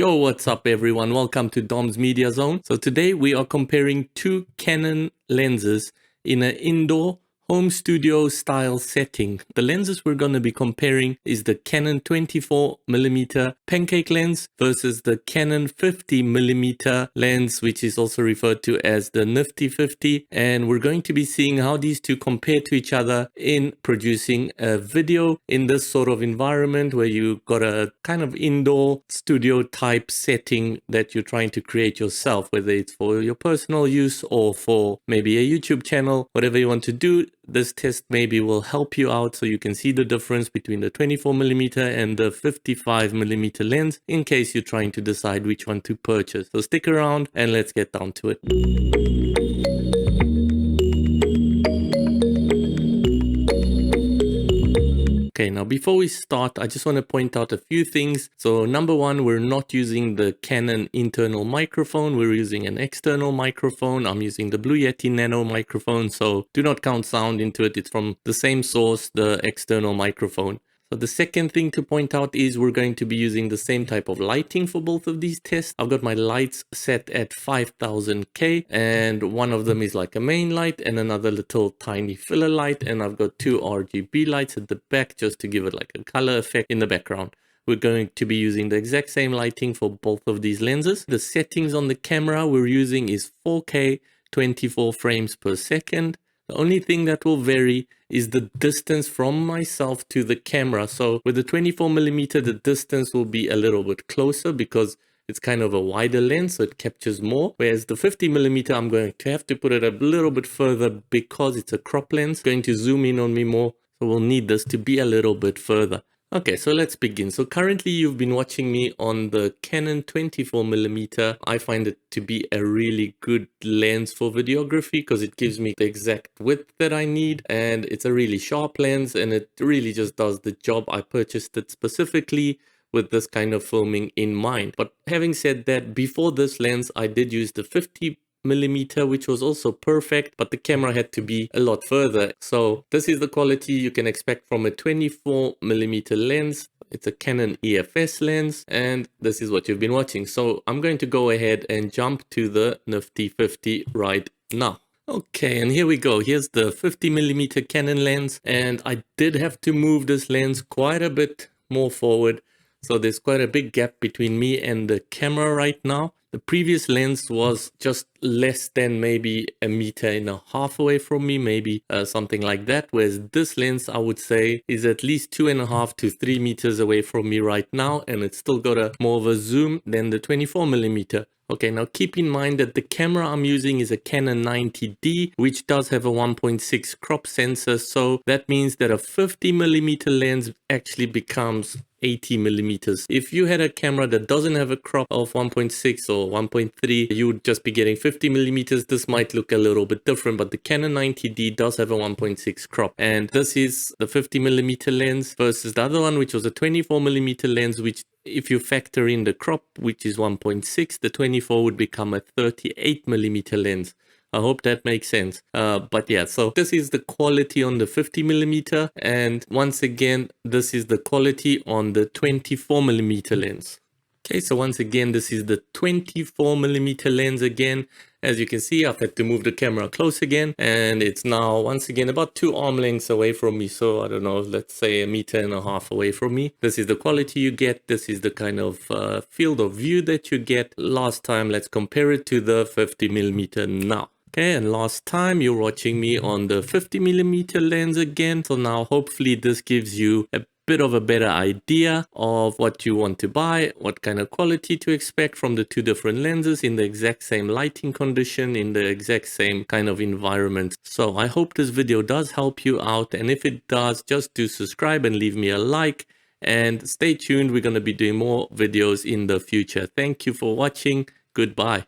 Yo, what's up everyone? Welcome to Dom's Media Zone. So today we are comparing two Canon lenses in an indoor home studio style setting. The lenses we're going to be comparing is the Canon 24mm Pancake Lens versus the Canon 50mm lens, which is also referred to as the Nifty-Fifty. And we're going to be seeing how these two compare to each other in producing a video in this sort of environment where you got a kind of indoor studio type setting that you're trying to create yourself, whether it's for your personal use or for maybe a YouTube channel, whatever you want to do. This test maybe will help you out so you can see the difference between the 24mm and the 55mm lens in case you're trying to decide which one to purchase. So stick around and let's get down to it. Okay, now before we start, I just want to point out a few things. So number one, we're not using the Canon internal microphone. We're using an external microphone. I'm using the Blue Yeti Nano microphone. So do not count sound into it. It's from the same source, the external microphone. So the second thing to point out is we're going to be using the same type of lighting for both of these tests. I've got my lights set at 5000K and one of them is like a main light and another little tiny filler light. And I've got two RGB lights at the back just to give it like a color effect in the background. We're going to be using the exact same lighting for both of these lenses. The settings on the camera we're using is 4K 24 frames per second. The only thing that will vary is the distance from myself to the camera. So with the 24mm, the distance will be a little bit closer because it's kind of a wider lens, so it captures more. Whereas the 50mm, I'm going to have to put it a little bit further because it's a crop lens. It's going to zoom in on me more, so we'll need this to be a little bit further. Okay, so let's begin. So currently you've been watching me on the Canon 24mm. I find it to be a really good lens for videography because it gives me the exact width that I need and it's a really sharp lens and it really just does the job. I purchased it specifically with this kind of filming in mind. But having said that, before this lens, I did use the 50mm, which was also perfect, but the camera had to be a lot further. So this is the quality you can expect from a 24mm lens. It's a Canon EFS lens and this is what you've been watching. So I'm going to go ahead and jump to the Nifty-Fifty right now. Okay, and here we go. Here's the 50mm Canon lens and I did have to move this lens quite a bit more forward. So there's quite a big gap between me and the camera right now. The previous lens was just less than maybe 1.5 meters away from me, maybe something like that. Whereas this lens, I would say, is at least 2.5 to 3 meters away from me right now. And it's still got a more of a zoom than the 24mm. Okay, now keep in mind that the camera I'm using is a Canon 90D, which does have a 1.6 crop sensor. So that means that a 50mm lens actually becomes 80mm. If you had a camera that doesn't have a crop of 1.6 or 1.3, you would just be getting 50mm. This might look a little bit different, but the Canon 90D does have a 1.6 crop. And this is the 50mm lens versus the other one, which was a 24mm lens, which if you factor in the crop, which is 1.6, the 24 would become a 38mm lens. I hope that makes sense. But yeah, so this is the quality on the 50mm. And once again, this is the quality on the 24mm lens. Okay, so once again, this is the 24mm lens again. As you can see, I've had to move the camera close again. And it's now, once again, about 2 arm lengths away from me. So I don't know, let's say 1.5 meters away from me. This is the quality you get. This is the kind of field of view that you get. Last time, let's compare it to the 50mm now. Okay, and last time you're watching me on the 50mm lens again. So now hopefully this gives you a bit of a better idea of what you want to buy, what kind of quality to expect from the two different lenses in the exact same lighting condition, in the exact same kind of environment. So I hope this video does help you out. And if it does, just do subscribe and leave me a like. And stay tuned. We're going to be doing more videos in the future. Thank you for watching. Goodbye.